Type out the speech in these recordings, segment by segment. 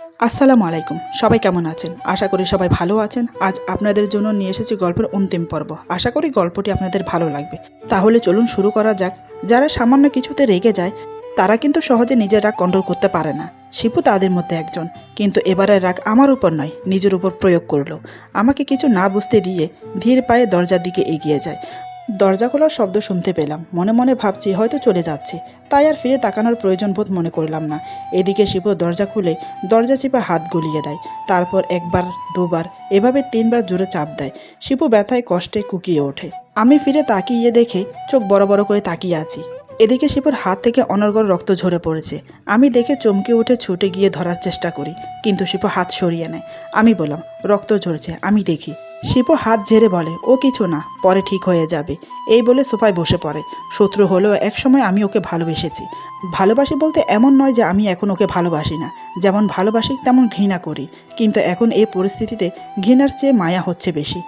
আসসালামু আলাইকুম। সবাই কেমন আছেন? আশা করি সবাই ভালো আছেন। আজ আপনাদের জন্য নিয়ে এসেছি গল্পের অন্তিম পর্ব। আশা করি গল্পটি আপনাদের ভালো লাগবে। তাহলে চলুন শুরু করা যাক। যারা সামান্য কিছুতে রেগে যায় তারা কিন্তু সহজে নিজের রাগ কন্ট্রোল করতে পারে না। শিপু তাদের মধ্যে একজন। কিন্তু এবারের রাগ আমার উপর নয়, নিজের উপর প্রয়োগ করলো। আমাকে কিছু না বুঝতে দিয়ে ধীর পায়ে দরজার দিকে এগিয়ে যায়। দরজা খোলার শব্দ শুনতে পেলাম। মনে মনে ভাবছি হয়তো চলে যাচ্ছে, তাই আর ফিরে তাকানোর প্রয়োজন বোধ মনে করলাম না। এদিকে শিপু দরজা খুলে দরজা চিপে হাত গলিয়ে দেয়। তারপর একবার, দুবার, এভাবে তিনবার জোরে চাপ দেয়। শিপু ব্যথায় কষ্টে কুকিয়ে ওঠে। আমি ফিরে তাকিয়ে দেখে চোখ বড় বড় করে তাকিয়ে আছি। এদিকে শিপুর হাত থেকে অনর্গল রক্ত ঝরে পড়েছে। আমি দেখে চমকে উঠে ছুটে গিয়ে ধরার চেষ্টা করি, কিন্তু শিপু হাত সরিয়ে নেয়। আমি বললাম, রক্ত ঝরছে, আমি দেখি। শিপু হাত ঝেড়ে বলে, ও কিছু না, পরে ঠিক হয়ে যাবে। এই বলে সোফায় বসে পড়ে। শত্রু হলেও একসময় আমি ওকে ভালোবেসেছি। ভালোবাসি বলতে এমন নয় যে আমি এখন ওকে ভালোবাসি না। যেমন ভালোবাসি তেমন ঘৃণা করি। কিন্তু এখন এই পরিস্থিতিতে ঘৃণার চেয়ে মায়া হচ্ছে বেশি।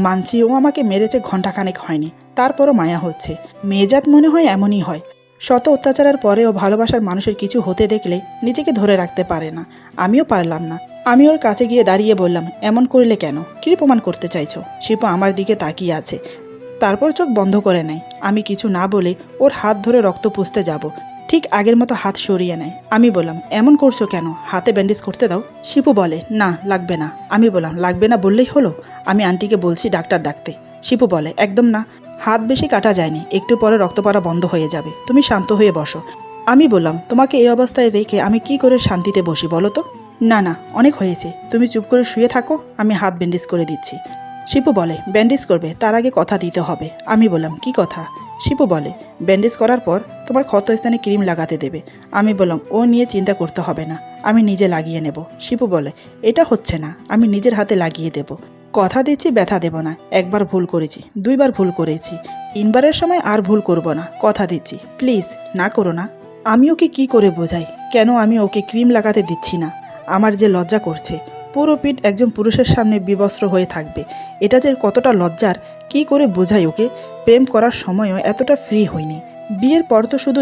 মানছি ও আমাকে মেরেছে ঘণ্টাখানেক হয়নি, তারপরও মায়া হচ্ছে। মেয়েজাত মনে হয় এমনই হয়। শত অত্যাচারের পরেও ভালোবাসার মানুষের কিছু হতে দেখলে নিজেকে ধরে রাখতে পারে না। আমিও পারলাম না। আমি ওর কাছে গিয়ে দাঁড়িয়ে বললাম, এমন করলে কেন? কী প্রমাণ করতে চাইছো? শিপু আমার দিকে তাকিয়ে আছে। তারপর চোখ বন্ধ করে নেয়। আমি কিছু না বলে ওর হাত ধরে রক্ত পুষতে যাব, ঠিক আগের মতো হাত সরিয়ে নেয়। আমি বললাম, এমন করছো কেন? হাতে ব্যান্ডেজ করতে দাও। শিপু বলে, না লাগবে না। আমি বললাম, লাগবে না বললেই হলো? আমি আন্টিকে বলছি ডাক্তার ডাকতে। শিপু বলে, একদম না। হাত বেশি কাটা যায়নি, একটু পরে রক্ত পড়া বন্ধ হয়ে যাবে, তুমি শান্ত হয়ে বসো। আমি বললাম, তোমাকে এই অবস্থায় রেখে আমি কি করে শান্তিতে বসি বলো তো? না না, অনেক হয়েছে, তুমি চুপ করে শুয়ে থাকো, আমি হাত ব্যান্ডেজ করে দিচ্ছি। শিপু বলে, ব্যান্ডেজ করবে, তার আগে কথা দিতে হবে। আমি বললাম, কি কথা? শিপু বলে, ব্যান্ডেজ করার পর তোমার ক্ষতস্থানে ক্রিম লাগাতে দেবে। আমি বললাম, ও নিয়ে চিন্তা করতে হবে না, আমি নিজে লাগিয়ে নেব। শিপু বলে, এটা হচ্ছে না, আমি নিজের হাতে লাগিয়ে দেব। কথা দিচ্ছি ব্যথা দেব না। একবার ভুল করেছি, দুইবার ভুল করেছি, তিনবারের সময় আর ভুল করব না, কথা দিচ্ছি। প্লিজ না করো না। আমি ওকে কি করে বোঝাই কেন আমি ওকে ক্রিম লাগাতে দিচ্ছি না? আমার যে লজ্জা করছে। পুরো পিঠ একজন পুরুষের সামনে বিবস্ত্র হয়ে থাকবে, এটা যে কতটা লজ্জার, কি করে বোঝাই ওকে? প্রেম করার সময়ও এতটা ফ্রি হয়নি। বিয়ের পর তো শুধু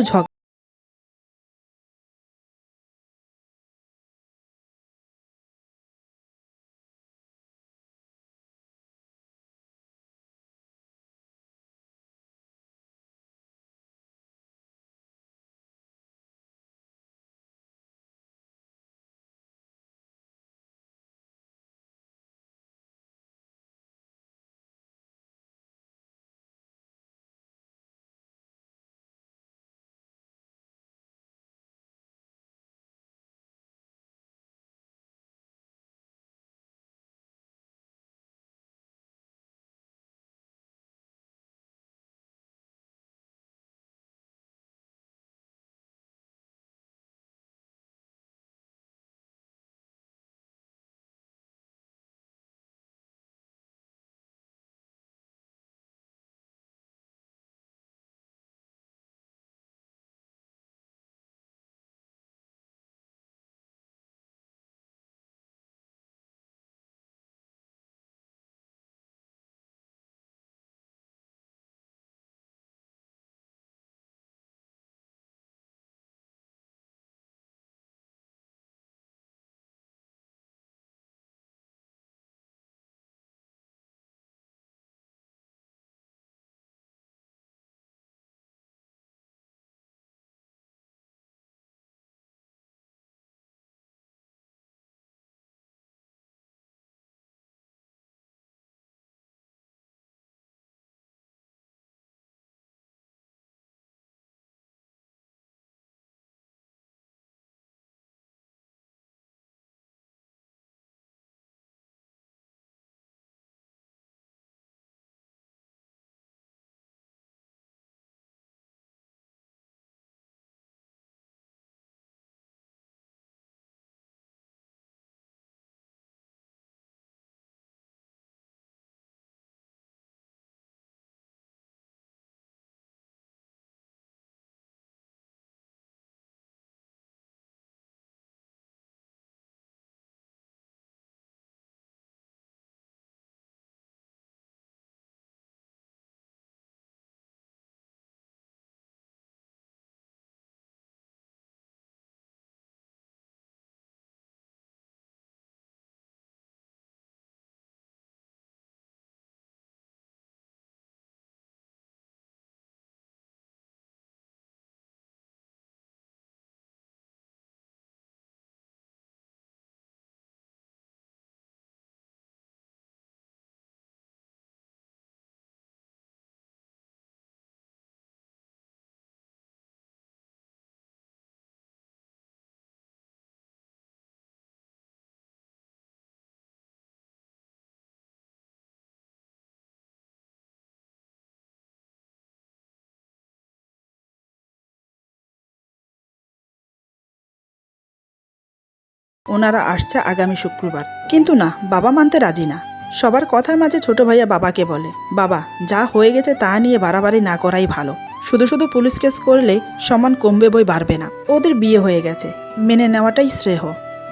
ওনারা আসছে আগামী শুক্রবার। কিন্তু না, বাবা মানতে রাজি না। সবার কথার মাঝে ছোট ভাইয়া বাবাকে বলে, বাবা যা হয়ে গেছে তা নিয়ে বাড়াবাড়ি না করাই ভালো। শুধু শুধু পুলিশ কেস করলে সম্মান কমবে বই বাড়বে না। ওদের বিয়ে হয়ে গেছে, মেনে নেওয়াটাই শ্রেয়।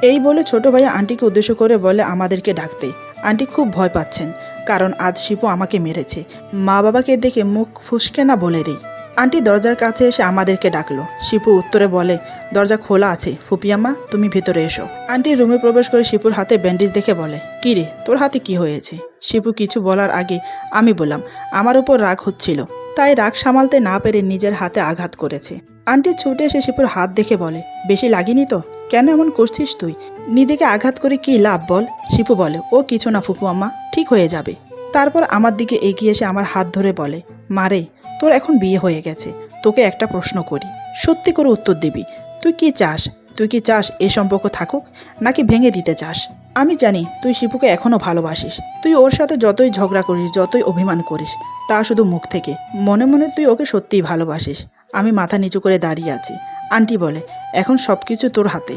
এই বলে ছোট ভাইয়া আন্টিকে উদ্দেশ্য করে বলে আমাদেরকে ডাকতে। আন্টি খুব ভয় পাচ্ছেন, কারণ আজ শিপু আমাকে মেরেছে। মা বাবাকে দেখে মুখ ফুসকে না বলে দেই। আন্টি দরজার কাছে এসে আমাদেরকে ডাকলো। শিপু উত্তরে বলে, দরজা খোলা আছে, ফুপিয়াম্মা তুমি ভিতরে এসো। আন্টি রুমে প্রবেশ করে শিপুর হাতে ব্যান্ডেজ দেখে বলে, কি রে তোর হাতে কি হয়েছে? শিপু কিছু বলার আগে আমি বললাম, আমার উপর রাগ হচ্ছিল, তাই রাগ সামালতে না পেরে নিজের হাতে আঘাত করেছে। আন্টি ছুটে এসে শিপুর হাত দেখে বলে, বেশি লাগেনি তো? কেন এমন করছিস তুই? নিজেকে আঘাত করে কি লাভ বল? শিপু বলে, ও কিছু না ফুপু আম্মা, ঠিক হয়ে যাবে। তারপর আমার দিকে এগিয়ে এসে আমার হাত ধরে বলে, মারে তোর এখন বিয়ে হয়ে গেছে, তোকে একটা প্রশ্ন করি, সত্যি করে উত্তর দিবি। তুই কি চাস? তুই কি চাস এ সম্পর্ক থাকুক, নাকি ভেঙে দিতে চাস? আমি জানি তুই শিপুকে এখনও ভালোবাসিস। তুই ওর সাথে যতই ঝগড়া করিস, যতই অভিমান করিস, তা শুধু মুখ থেকে। মনে মনে তুই ওকে সত্যিই ভালোবাসিস। আমি মাথা নিচু করে দাঁড়িয়ে আছি। আন্টি বলে, এখন সব কিছু তোর হাতে।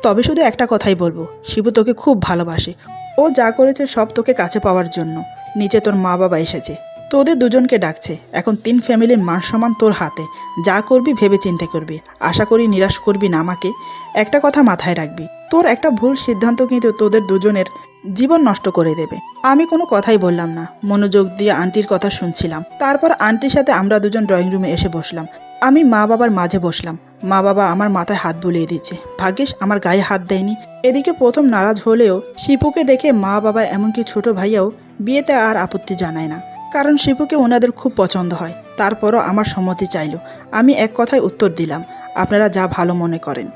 তবে শুধু একটা কথাই বলবো, শিবু তোকে খুব ভালোবাসে। ও যা করেছে সব তোকে কাছে পাওয়ার জন্য। নিচে তোর মা বাবা এসেছে, তোদের দুজনকে ডাকছে। এখন 3 ফ্যামিলির মান সম্মান তোর হাতে। যা করবি ভেবে চিন্তে করবি। আশা করি নিরাশ করবি না আমাকে। একটা কথা মাথায় রাখবি, তোর একটা ভুল সিদ্ধান্ত কিন্তু তোদের দুজনের জীবন নষ্ট করে দেবে। আমি কোনো কথাই বললাম না, মনোযোগ দিয়ে আন্টির কথা শুনছিলাম। তারপর আন্টির সাথে আমরা দুজন ড্রয়িং রুমে এসে বসলাম। আমি মা বাবার মাঝে বসলাম। মা বাবা আমার মাথায় হাত বুলিয়ে দিচ্ছে। ভাগ্যিস আমার গায়ে হাত দেয়নি। এদিকে প্রথম নারাজ হলেও শিপুকে দেখে মা বাবা এমনকি ছোট ভাইয়াও বিয়েতে আর আপত্তি জানায় না, কারণ শিপুকে ওনাদের খুব পছন্দ হয়। তারপরও আমার সম্মতি চাইল। আমি এক কথায় উত্তর দিলাম, আপনারা যা ভালো মনে করেন।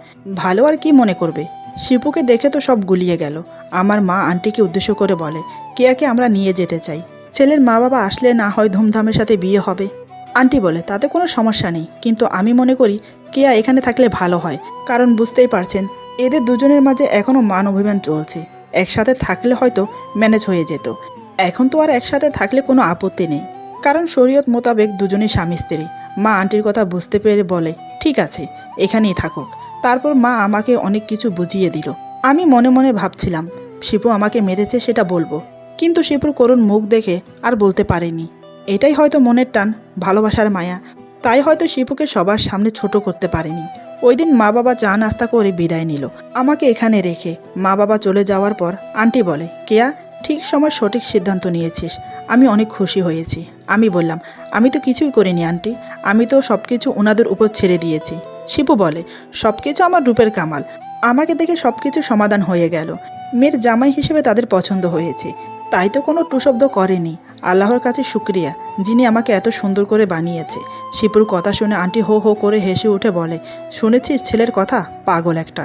ভালো আর কি মনে করবে? শিপুকে দেখে তো সব গুলিয়ে গেল। আমার মা আন্টিকে উদ্দেশ্য করে বলে, কেয়াকে আমরা নিয়ে যেতে চাই। ছেলের মা বাবা আসলে না হয় ধুমধামের সাথে বিয়ে হবে। আন্টি বলে, তাতে কোনো সমস্যা নেই, কিন্তু আমি মনে করি কেয়া এখানে থাকলে ভালো হয়। কারণ বুঝতেই পারছেন, এদের দুজনের মাঝে এখনও মান অভিমান চলছে। একসাথে থাকলে হয়তো ম্যানেজ হয়ে যেত। এখন তো আর একসাথে থাকলে কোনো আপত্তি নেই, কারণ শরীয়ত মোতাবেক দুজনেই স্বামী স্ত্রী। মা আন্টির কথা বুঝতে পেরে বলে, ঠিক আছে এখানেই থাকুক। তারপর মা আমাকে অনেক কিছু বুঝিয়ে দিল। আমি মনে মনে ভাবছিলাম, শিপু আমাকে মেরেছে সেটা বলবো, কিন্তু শিপুর করুণ মুখ দেখে আর বলতে পারিনি। এটাই হয়তো মনের টান, ভালোবাসার মায়া। তাই হয়তো শিপুকে সবার সামনে ছোট করতে পারিনি। ওই দিন মা বাবা চা নাস্তা করে বিদায় নিল আমাকে এখানে রেখে। মা বাবা চলে যাওয়ার পর আন্টি বলে, কেয়া ঠিক সময় সঠিক সিদ্ধান্ত নিয়েছিস, আমি অনেক খুশি হয়েছি। আমি বললাম, আমি তো কিছুই করিনি আন্টি, আমি তো সব কিছু ওনাদের উপর ছেড়ে দিয়েছি। শিপু বলে, সব কিছু আমার রূপের কামাল। আমাকে দেখে সব কিছু সমাধান হয়ে গেল। মেয়ের জামাই হিসেবে তাদের পছন্দ হয়েছে, তাই তো কোনো টুশব্দ করেনি। আল্লাহর কাছে শুক্রিয়া, যিনি আমাকে এত সুন্দর করে বানিয়েছে। শিপুর কথা শুনে আন্টি হো হো করে হেসে উঠে বলে, শুনেছিস ছেলের কথা, পাগল একটা।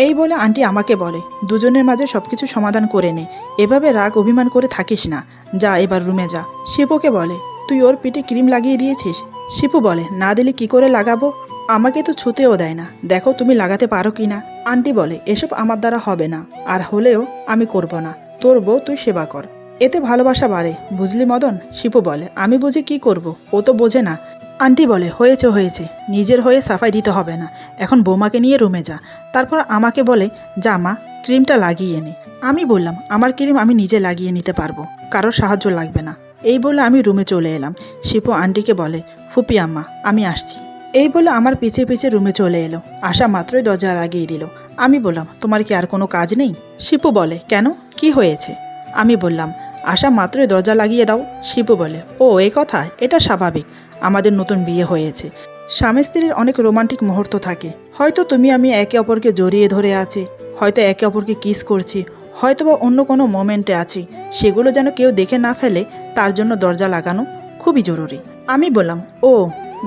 এই বলে আন্টি আমাকে বলে, দুজনের মাঝে সবকিছু সমাধান করে নে, এভাবে রাগ অভিমান করে থাকিস না, যা এবার রুমে যা। শিপুকে বলে, তুই ওর পিঠে ক্রিম লাগিয়ে দিয়েছিস? শিপু বলে, না দিলে কি করে লাগাবো, আমাকে তো ছুতেও দেয় না, দেখো তুমি লাগাতে পারো কি না। আন্টি বলে, এসব আমার দ্বারা হবে না, আর হলেও আমি করব না। তোর বউ তুই সেবা কর, এতে ভালোবাসা বাড়ে, বুঝলি মদন? শিপু বলে, আমি বুঝি কি করব, ও তো বোঝে না। আন্টি বলে, হয়েছে হয়েছে, নিজের হয়ে সাফাই দিতে হবে না, এখন বৌমাকে নিয়ে রুমে যা। তারপর আমাকে বলে, যা মা ক্রিমটা লাগিয়ে নে। আমি বললাম, আমার ক্রিম আমি নিজে লাগিয়ে নিতে পারবো, কারোর সাহায্য লাগবে না। এই বলে আমি রুমে চলে এলাম। শিপু আন্টিকে বলে, ফুপি আম্মা আমি আসছি। এই বলে আমার পিছে পিছে রুমে চলে এলো। আসা মাত্রই দরজা লাগিয়ে দিল। আমি বললাম, তোমার কি আর কোনো কাজ নেই? শিপু বলে, কেন, কি হয়েছে? আমি বললাম, আসা মাত্রই দরজা লাগিয়ে দাও। শিপু বলে, ও এই কথা, এটা স্বাভাবিক, আমাদের নতুন বিয়ে হয়েছে, স্বামী স্ত্রীর অনেক রোমান্টিক মুহূর্ত থাকে। হয়তো তুমি আমি একে অপরকে জড়িয়ে ধরে আছি, হয়তো একে অপরকে কিস করছি, হয়তো বা অন্য কোনো মোমেন্টে আছি, সেগুলো যেন কেউ দেখে না ফেলে, তার জন্য দরজা লাগানো খুবই জরুরি। আমি বললাম, ও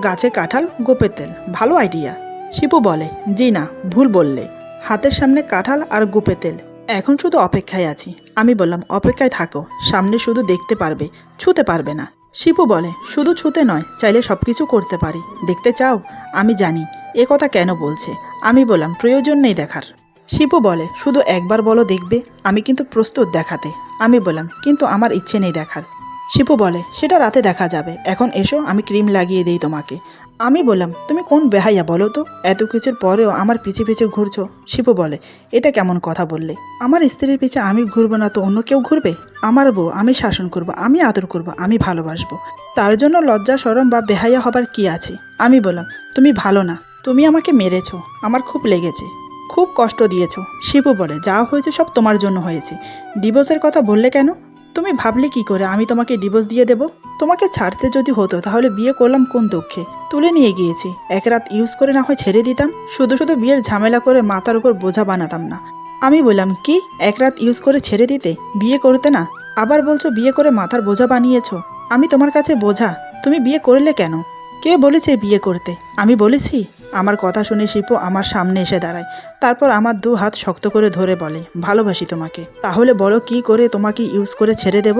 গাছে কাঁঠাল গোপের তেল, ভালো আইডিয়া। শিপু বলে, জি না, ভুল বললে, হাতের সামনে কাঁঠাল আর গোপে তেল, এখন শুধু অপেক্ষায় আছি। আমি বললাম, অপেক্ষায় থাকো, সামনে শুধু দেখতে পারবে, ছুতে পারবে না। শিপু বলে, শুধু ছুতে নয়, চাইলে সব কিছু করতে পারি, দেখতে চাও? আমি জানি এ কথা কেন বলছে। আমি বললাম, প্রয়োজন নেই দেখার। শিপু বলে, শুধু একবার বলো দেখবে, আমি কিন্তু প্রস্তুত দেখাতে। আমি বললাম, কিন্তু আমার ইচ্ছে নেই দেখার। শিপু বলে, সেটা রাতে দেখা যাবে, এখন এসো আমি ক্রিম লাগিয়ে দিই তোমাকে। আমি বললাম, তুমি কোন বেহাইয়া বলো তো, এত কিছুর পরেও আমার পিছে পিছে ঘুরছো? শিপু বলে, এটা কেমন কথা বললে? আমার স্ত্রীর পিছে আমি ঘুরবো না তো অন্য কেউ ঘুরবে? আমার বউ, আমি শাসন করব, আমি আদর করব, আমি ভালোবাসবো। তার জন্য লজ্জা শরম বা বেহাইয়া হবার কি আছে? আমি বললাম, তুমি ভালো না, তুমি আমাকে মেরেছো, আমার খুব লেগেছে, খুব কষ্ট দিয়েছো। শিপু বলে, যা হয়েছে সব তোমার জন্য হয়েছে। ডিভোর্সের কথা বললে কেন? তুমি ভাবলে কি করে আমি তোমাকে ডিভোর্স দিয়ে দেব? তোমাকে ছাড়তে যদি হতো তাহলে বিয়ে করলাম কোন দুঃখে? তুলে নিয়ে গিয়েছি, এক রাত ইউজ করে না হয় ছেড়ে দিতাম, শুধু শুধু বিয়ের ঝামেলা করে মাথার উপর বোঝা বানাতাম না। আমি বললাম, কি এক রাত ইউজ করে ছেড়ে দিতে? বিয়ে করতে না? আবার বলছো বিয়ে করে মাথার বোঝা বানিয়েছো। আমি তোমার কাছে বোঝা? তুমি বিয়ে করলে কেন? কে বলেছে বিয়ে করতে? আমি বলেছি? আমার কথা শুনে শিপু আমার সামনে এসে দাঁড়ায়, তারপর আমার দু হাত শক্ত করে ধরে বলে, ভালোবাসি তোমাকে। তাহলে বলো কি করে তোমাকে ইউজ করে ছেড়ে দেব?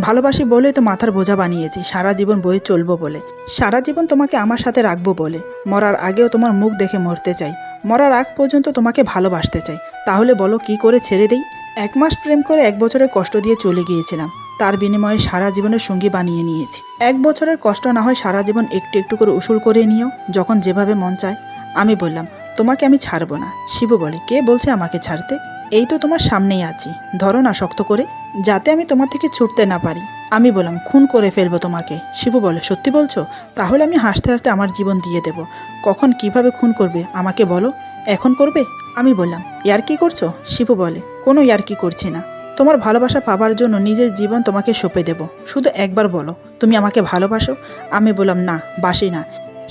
ভালোবাসি বলেই তো মাথার বোঝা বানিয়েছি, সারা জীবন বয়ে চলবো বলে, সারা জীবন তোমাকে আমার সাথে রাখবো বলে, মরার আগেও তোমার মুখ দেখে মরতে চাই, মরার আগ পর্যন্ত তোমাকে ভালোবাসতে চাই। তাহলে বলো কি করে ছেড়ে দেই? 1 মাস প্রেম করে 1 বছরের কষ্ট দিয়ে চলে গিয়েছিলাম, তার বিনিময়ে সারা জীবনের সঙ্গী বানিয়ে নিয়েছি। 1 বছরের কষ্ট না হয় সারা জীবন একটু একটু করে উসুল করে নিও, যখন যেভাবে মন চায়। আমি বললাম, তোমাকে আমি ছাড়বো না। শিবু বলে, কে বলছে আমাকে ছাড়তে? এই তো তোমার সামনেই আছি, ধরো না শক্ত করে, যাতে আমি তোমার থেকে ছুটতে না পারি। আমি বললাম, খুন করে ফেলবো তোমাকে। শিবু বলে, সত্যি বলছো? তাহলে আমি হাসতে হাসতে আমার জীবন দিয়ে দেব। কখন কিভাবে খুন করবে আমাকে বলো, এখন করবে? আমি বললাম, ইয়ার্কি করছো? শিবু বলে, কোনো ইয়ার্কি করছি না, তোমার ভালোবাসা পাবার জন্য নিজের জীবন তোমাকে সঁপে দেব। শুধু একবার বলো, তুমি আমাকে ভালোবাসো? আমি বললাম, না, বাসি না।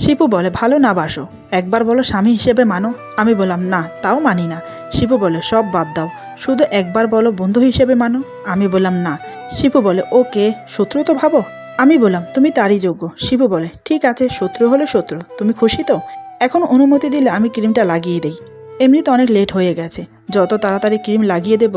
শিপু বলে, ভালো না বাসো, একবার বলো স্বামী হিসেবে মানো। আমি বললাম, না, তাও মানি না। শিপু বলে, সব বাদ দাও, শুধু একবার বলো বন্ধু হিসেবে মানো। আমি বললাম, না। শিপু বলে, ওকে, শত্রু তো ভাবো। আমি বললাম, তুমি তারই যোগ্য। শিপু বলে, ঠিক আছে, শত্রু হলে শত্রু, তুমি খুশি তো? এখন অনুমতি দিলে আমি ক্রিমটা লাগিয়ে দিই। এমনিতে অনেক লেট হয়ে গেছে, যত তাড়াতাড়ি ক্রিম লাগিয়ে দেব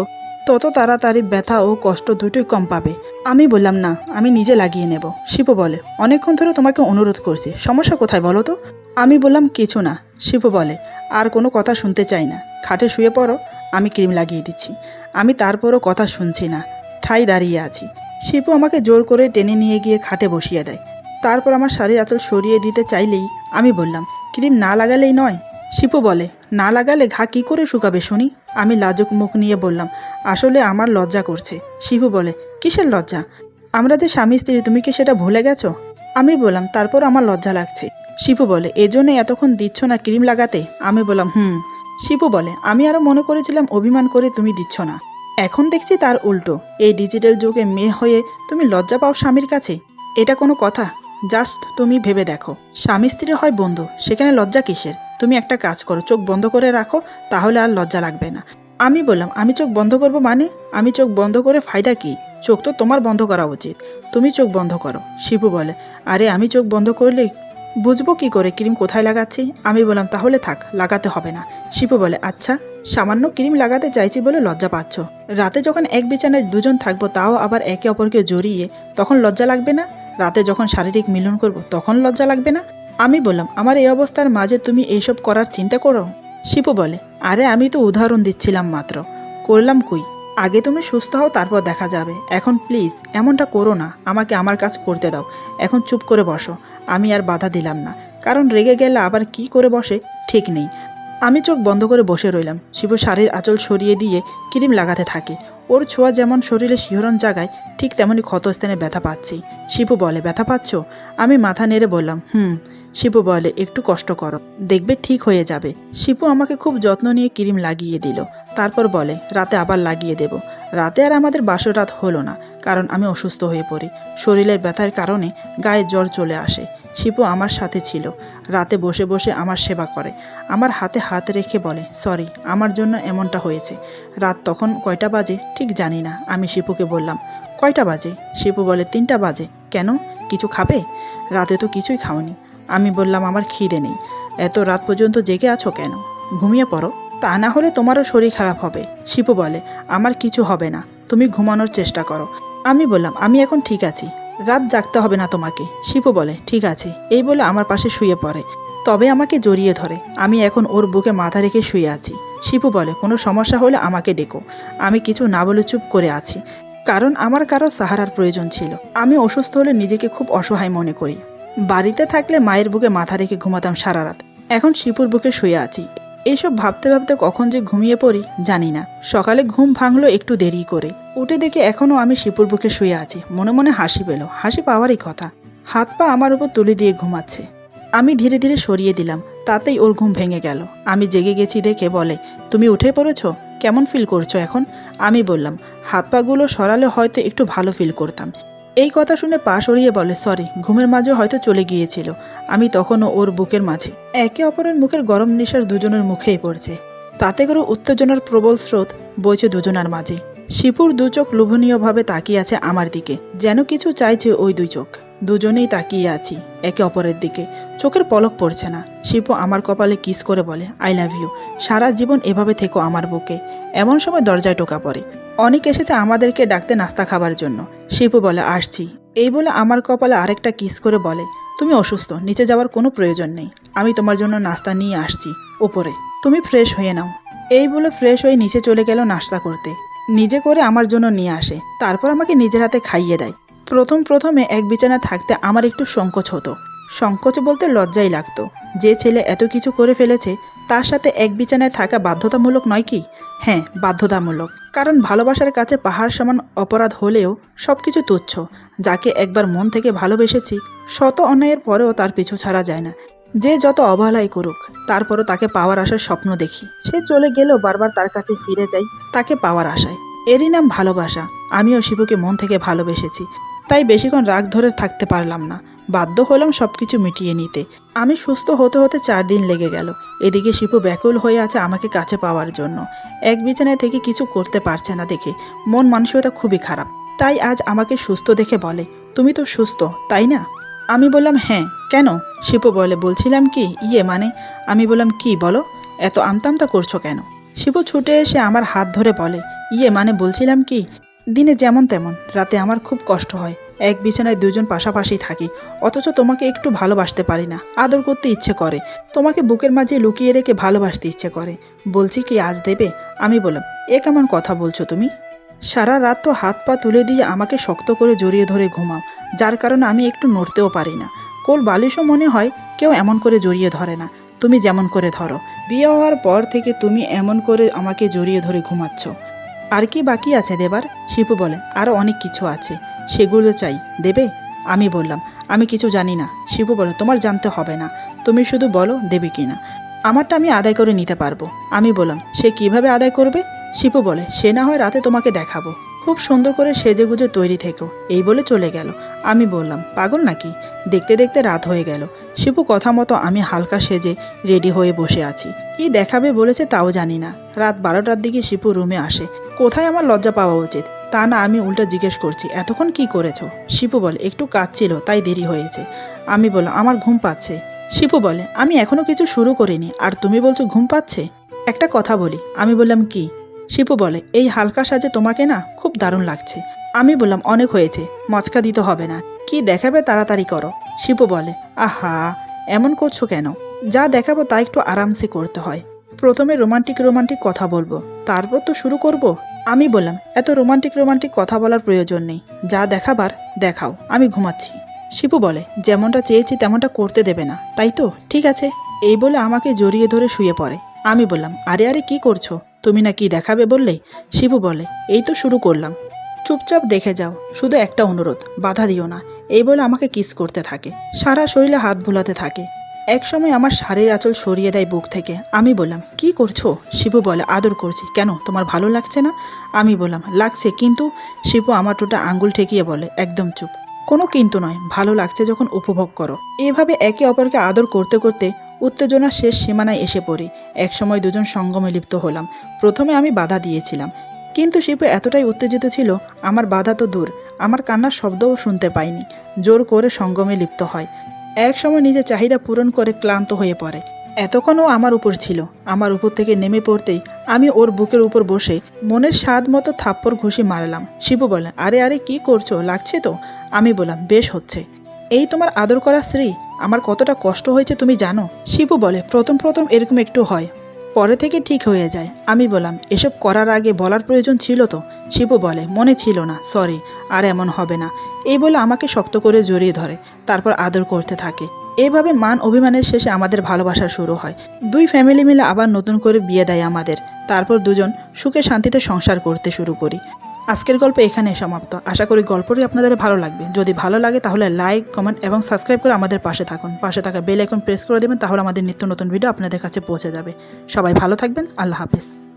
তত তাড়াতাড়ি ব্যথা ও কষ্ট দুটোই কম পাবে। আমি বললাম, না, আমি নিজে লাগিয়ে নেব। শিপু বলে, অনেকক্ষণ ধরে তোমাকে অনুরোধ করছি, সমস্যা কোথায় বলো তো? আমি বললাম, কিছু না। শিপু বলে, আর কোনো কথা শুনতে চাই না, খাটে শুয়ে পড়ো, আমি ক্রিম লাগিয়ে দিচ্ছি। আমি তারপরও কথা শুনছি না, ঠাই দাঁড়িয়ে আছি। শিপু আমাকে জোর করে টেনে নিয়ে গিয়ে খাটে বসিয়ে দেয়, তারপর আমার শাড়ির আঁচল সরিয়ে দিতে চাইলেই আমি বললাম, ক্রিম না লাগালেই নয়? শিপু বলে, না লাগালে ঘা কী করে শুকাবে শুনি? আমি লাজুক মুখ নিয়ে বললাম, আসলে আমার লজ্জা করছে। শিপু বলে, কিসের লজ্জা? আমরা যে স্বামী স্ত্রী, তুমি কি সেটা ভুলে গেছো? আমি বললাম, তারপর আমার লজ্জা লাগছে। শিপু বলে, এজন্যই এতক্ষণ দিচ্ছ না ক্রিম লাগাতে? আমি বললাম, হুম। শিপু বলে, আমি আরও মনে করেছিলাম অভিমান করে তুমি দিচ্ছ না, এখন দেখছি তার উল্টো। এই ডিজিটাল যুগে মেয়ে হয়ে তুমি লজ্জা পাও স্বামীর কাছে? এটা কোনো কথা? জাস্ট তুমি ভেবে দেখো, স্বামী স্ত্রী হয় বন্ধু, সেখানে লজ্জা কিসের? তুমি একটা কাজ করো, চোখ বন্ধ করে রাখো, তাহলে আর লজ্জা লাগবে না। আমি বললাম, আমি চোখ বন্ধ করব মানে? আমি চোখ বন্ধ করে ফায়দা কি? চোখ তো তোমার বন্ধ করা উচিত, তুমি চোখ বন্ধ করো। শিপু বলে, আরে আমি চোখ বন্ধ করলে বুঝবো কি করে ক্রিম কোথায় লাগাচ্ছি? আমি বললাম, তাহলে থাক, লাগাতে হবে না। শিপু বলে, আচ্ছা, সামান্য ক্রিম লাগাতে চাইছি বলে লজ্জা পাচ্ছ? রাতে যখন এক বিছানায় দুজন থাকবো, তাও আবার একে অপরকে জড়িয়ে, তখন লজ্জা লাগবে না? রাতে যখন শারীরিক মিলন করব, তখন লজ্জা লাগবে না? আমি বললাম, আমার এই অবস্থার মাঝে তুমি এইসব করার চিন্তা করো? শিপু বলে, আরে আমি তো উদাহরণ দিচ্ছিলাম মাত্র, করলাম কই? আগে তুমি সুস্থ হও, তারপর দেখা যাবে। এখন প্লিজ এমনটা করো না, আমাকে আমার কাজ করতে দাও। এখন চুপ করে বসো। আমি আর বাধা দিলাম না, কারণ রেগে গেলে আবার কি করে বসে ঠিক নেই। আমি চোখ বন্ধ করে বসে রইলাম। শিবু শাড়ির আঁচল সরিয়ে দিয়ে ক্রিম লাগাতে থাকে। ওর ছোঁয়া যেমন শরীরে শিহরণ জাগায়, ঠিক তেমনি ক্ষতস্থানে ব্যথা পাচ্ছি। শিবু বলে, ব্যথা পাচ্ছ? আমি মাথা নেড়ে বললাম, হুম। শিবু বলে, একটু কষ্ট করো, দেখবে ঠিক হয়ে যাবে। শিবু আমাকে খুব যত্ন নিয়ে ক্রিম লাগিয়ে দিল, তারপর বলে, রাতে আবার লাগিয়ে দেব। রাতে আর আমাদের বাসর রাত হলো না, কারণ আমি অসুস্থ হয়ে পড়ি। শরীরের ব্যথার কারণে গায়ে জ্বর চলে আসে। শিপু আমার সাথে ছিল, রাতে বসে বসে আমার সেবা করে, আমার হাতে হাত রেখে বলে, সরি, আমার জন্য এমনটা হয়েছে। রাত তখন কয়টা বাজে ঠিক জানি না। আমি শিপুকে বললাম, কয়টা বাজে? শিপু বলে, 3টা বাজে। কেন, কিছু খাবে? রাতে তো কিছুই খাওনি। আমি বললাম, আমার খিদে নেই। এত রাত পর্যন্ত জেগে আছো কেন? ঘুমিয়ে পড়ো, তা না হলে তোমারও শরীর খারাপ হবে। শিপু বলে, আমার কিছু হবে না, তুমি ঘুমানোর চেষ্টা করো। আমি বললাম, আমি এখন ঠিক আছি, রাত জাগতে হবে না তোমাকে। শিপু বলে, ঠিক আছে, এই বলে আমার পাশে শুয়ে পড়ে, তবে আমাকে জড়িয়ে ধরে। আমি এখন ওর বুকে মাথা রেখে শুয়ে আছি। শিপু বলে, কোনো সমস্যা হলে আমাকে ডেকো। আমি কিছু না বলে চুপ করে আছি, কারণ আমার কারো সাহারার প্রয়োজন ছিল। আমি অসুস্থ হলে নিজেকে খুব অসহায় মনে করি। বাড়িতে থাকলে মায়ের বুকে মাথা রেখে ঘুমাতাম সারা রাত, এখন শিপুর বুকে শুয়ে আছি। এইসব ভাবতে ভাবতে কখন যে ঘুমিয়ে পড়ি জানি না। সকালে ঘুম ভাঙলো একটু দেরি করে, উঠে দেখে এখনও আমি শিপুর বুকে শুয়ে আছি। মনে মনে হাসি পেল, হাসি পাওয়ারই কথা। হাত পা আমার উপর তুলে দিয়ে ঘুমাচ্ছে। আমি ধীরে ধীরে সরিয়ে দিলাম, তাতেই ওর ঘুম ভেঙে গেল। আমি জেগে গেছি দেখে বলে, তুমি উঠে পড়েছ, কেমন ফিল করছো এখন? আমি বললাম, হাত পাগুলো সরালে হয়তো একটু ভালো ফিল করতাম। এই কথা শুনে পা সরিয়ে বলে, সরি, ঘুমের মাঝে হয়তো চলে গিয়েছিল। আমি তখনও ওর বুকের মাঝে। একে অপরের মুখের গরম নিঃশ্বাস দুজনের মুখেই পড়ছে, তাতে করে উত্তেজনার প্রবল স্রোত বইছে দুজনার মাঝে। শিপুর দু চোখ লোভনীয়ভাবে তাকিয়ে আছে আমার দিকে, যেন কিছু চাইছে ওই দুই চোখ। দুজনেই তাকিয়ে আছি একে অপরের দিকে, চোখের পলক পড়ছে না। শিপু আমার কপালে কিস করে বলে, আই লাভ ইউ, সারা জীবন এভাবে থেকো আমার বুকে। এমন সময় দরজায় টোকা পড়ে। অনেক এসেছে আমাদেরকে ডাকতে নাস্তা খাবার জন্য। শিপু বলে, আসছি। এই বলে আমার কপালে আরেকটা কিস করে বলে, তুমি অসুস্থ, নিচে যাওয়ার কোনো প্রয়োজন নেই, আমি তোমার জন্য নাস্তা নিয়ে আসছি উপরে, তুমি ফ্রেশ হয়ে নাও। এই বলে ফ্রেশ হয়ে নিচে চলে গেল নাস্তা করতে। নিজে করে আমার জন্য নিয়ে আসে, তারপর আমাকে নিজের হাতে খাইয়ে দেয়। প্রথমে এক বিছানায় থাকতে আমার একটু সংকোচ হতো। সংকোচ বলতে লজ্জাই লাগতো। যে ছেলে এত কিছু করে ফেলেছে তার সাথে এক বিছানায় থাকা বাধ্যতামূলক নয় কি? হ্যাঁ, বাধ্যতামূলক। কারণ ভালোবাসার কাছে পাহাড় সমান অপরাধ হলেও সব কিছু তুচ্ছ। যাকে একবার মন থেকে ভালোবেসেছি, শত অন্যায়ের পরেও তার পিছু ছাড়া যায় না। যে যত অবহেলাই করুক, তারপরও তাকে পাওয়ার আশায় স্বপ্ন দেখি। সে চলে গেলেও বারবার তার কাছে ফিরে যাই তাকে পাওয়ার আশায়। এরই নাম ভালোবাসা। আমিও শিবুকে মন থেকে ভালোবেসেছি, তাই বেশিক্ষণ রাগ ধরে থাকতে পারলাম না। বাধ্য হলাম সব কিছু মিটিয়ে নিতে। আমি সুস্থ হতে হতে 4 দিন লেগে গেল। এদিকে শিপু ব্যাকুল হয়ে আছে আমাকে কাছে পাওয়ার জন্য। এক বিছানায় থেকে কিছু করতে পারছে না দেখে মন মানসিকতা খুবই খারাপ। তাই আজ আমাকে সুস্থ দেখে বলে, তুমি তো সুস্থ তাই না? আমি বললাম, হ্যাঁ, কেন? শিপু বলে, বলছিলাম কি, মানে। আমি বললাম, কি বলো, এত আমতামতা করছো কেন? শিপু ছুটে এসে আমার হাত ধরে বলে, মানে বলছিলাম কি, দিনে যেমন তেমন, রাতে আমার খুব কষ্ট হয়। এক বিছানায় দুজন পাশাপাশি থাকি, অথচ তোমাকে একটু ভালোবাসতে পারি না। আদর করতে ইচ্ছে করে, তোমাকে বুকের মাঝে লুকিয়ে রেখে ভালোবাসতে ইচ্ছে করে। বলছি কি, আজ দেবে? আমি বললাম, এ কেমন কথা বলছো তুমি? সারা রাত তো হাত পা তুলে দিয়ে আমাকে শক্ত করে জড়িয়ে ধরে ঘুমাও, যার কারণে আমি একটু নড়তেও পারি না। কোল বালিশও মনে হয় কেউ এমন করে জড়িয়ে ধরে না, তুমি যেমন করে ধরো। বিয়ে হওয়ার পর থেকে তুমি এমন করে আমাকে জড়িয়ে ধরে ঘুমাচ্ছ। আর কি বাকি আছে দেবার? শিপু বলে, আরও অনেক কিছু আছে, সেগুলো চাই, দেবে? আমি বললাম, আমি কিছু জানি না। শিপু বলে, তোমার জানতে হবে না, তুমি শুধু বলো দেবে কি না। আমারটা আমি আদায় করে নিতে পারবো। আমি বললাম, সে কিভাবে আদায় করবে? শিপু বলে, সে না হয় রাতে তোমাকে দেখাবো, খুব সুন্দর করে সেজেগুজে তৈরি থেকো। এই বলে চলে গেল। আমি বললাম, পাগল নাকি? দেখতে দেখতে রাত হয়ে গেল। শিপু কথা মতো আমি হালকা সেজে রেডি হয়ে বসে আছি। কি দেখাবে বলেছে তাও জানি না। রাত 12টার দিকে শিপু রুমে আসে। কোথায় আমার লজ্জা পাওয়া উচিত তা না, আমি উল্টা জিজ্ঞেস করছি, এতক্ষণ কি করেছো? শিপু বলে, একটু কাজ ছিল তাই দেরি হয়েছে। আমি বললাম, আমার ঘুম পাচ্ছে। শিপু বলে, আমি এখনো কিছু শুরু করিনি আর তুমি বলছো ঘুম পাচ্ছে? একটা কথা বলি। আমি বললাম, কি? শিপু বলে, এই হালকা সাজে তোমাকে না খুব দারুণ লাগছে। আমি বললাম, অনেক হয়েছে, মচকা দিতে হবে না, কি দেখাবে তাড়াতাড়ি করো। শিপু বলে, আহা, এমন করছো কেন? যা দেখাবো তা একটু আরামসে করতে হয়। প্রথমে রোমান্টিক কথা বলবো, তারপর তো শুরু করব। আমি বললাম, এত রোমান্টিক কথা বলার প্রয়োজন নেই, যা দেখাবার দেখাও, আমি ঘুমাচ্ছি। শিপু বলে, যেমনটা চেয়েছি তেমনটা করতে দেবে না তাই তো? ঠিক আছে। এই বলে আমাকে জড়িয়ে ধরে শুয়ে পড়ে। আমি বললাম, আরে আরে কি করছো, তুমি না কি দেখাবে বললে? শিপু বলে, এই তো শুরু করলাম, চুপচাপ দেখে যাও, শুধু একটা অনুরোধ, বাধা দিও না। এই বলে আমাকে কিস করতে থাকে, সারা শরীরে হাত ভুলাতে থাকে। এক সময় আমার শাড়ির আঁচল সরিয়ে দেয় বুক থেকে। আমি বললাম, কি করছো? শিপু বলে, আদর করছি। কেন, তোমার ভালো লাগছে না? আমি বললাম, লাগছে কিন্তু। শিপু আমার টোটা আঙ্গুল ঠেকিয়ে বলে, একদম চুপ, কোনো কিন্তু নয়, ভালো লাগছে যখন উপভোগ করো। এভাবে একে অপরকে আদর করতে করতে উত্তেজনার শেষ সীমানায় এসে পড়ি। একসময় দুজন সঙ্গমে লিপ্ত হলাম। প্রথমে আমি বাধা দিয়েছিলাম, কিন্তু শিপু এতটাই উত্তেজিত ছিল, আমার বাধা তো দূর, আমার কান্নার শব্দও শুনতে পাইনি। জোর করে সঙ্গমে লিপ্ত হয়। এক সময় নিজের চাহিদা পূরণ করে ক্লান্ত হয়ে পড়ে। এতক্ষণও আমার উপর ছিল। আমার উপর থেকে নেমে পড়তেই আমি ওর বুকের উপর বসে মনের স্বাদ মতো থাপ্পড় ঘুষি মারলাম। শিবু বলে, আরে আরে কি করছো, লাগছে তো? আমি বললাম, বেশ হচ্ছে। এই তোমার আদর করা স্ত্রী, আমার কতটা কষ্ট হয়েছে তুমি জানো? শিবু বলে, প্রথম এরকম একটু হয়, পরে থেকে ঠিক হয়ে যায়। আমি বললাম, এসব করার আগে বলার প্রয়োজন ছিল তো। শিপু বলে, মনে ছিল না, সরি, আর এমন হবে না। এই বলে আমাকে শক্ত করে জড়িয়ে ধরে, তারপর আদর করতে থাকে। এইভাবে মান অভিমানের শেষে আমাদের ভালোবাসা শুরু হয়। দুই ফ্যামিলি মিলে আবার নতুন করে বিয়ে দেয় আমাদের। তারপর দুজন সুখে শান্তিতে সংসার করতে শুরু করি। আজকের গল্প এখানে সমাপ্ত। আশা করি গল্পটি আপনাদের ভালো লাগবে। যদি ভালো লাগে তাহলে লাইক, কমেন্ট এবং সাবস্ক্রাইব করে আমাদের পাশে থাকুন। পাশে থাকা বেল আইকন প্রেস করে দেবেন, তাহলে আমাদের নিত্য নতুন ভিডিও আপনাদের কাছে পৌঁছে যাবে। সবাই ভালো থাকবেন। আল্লাহ হাফেজ।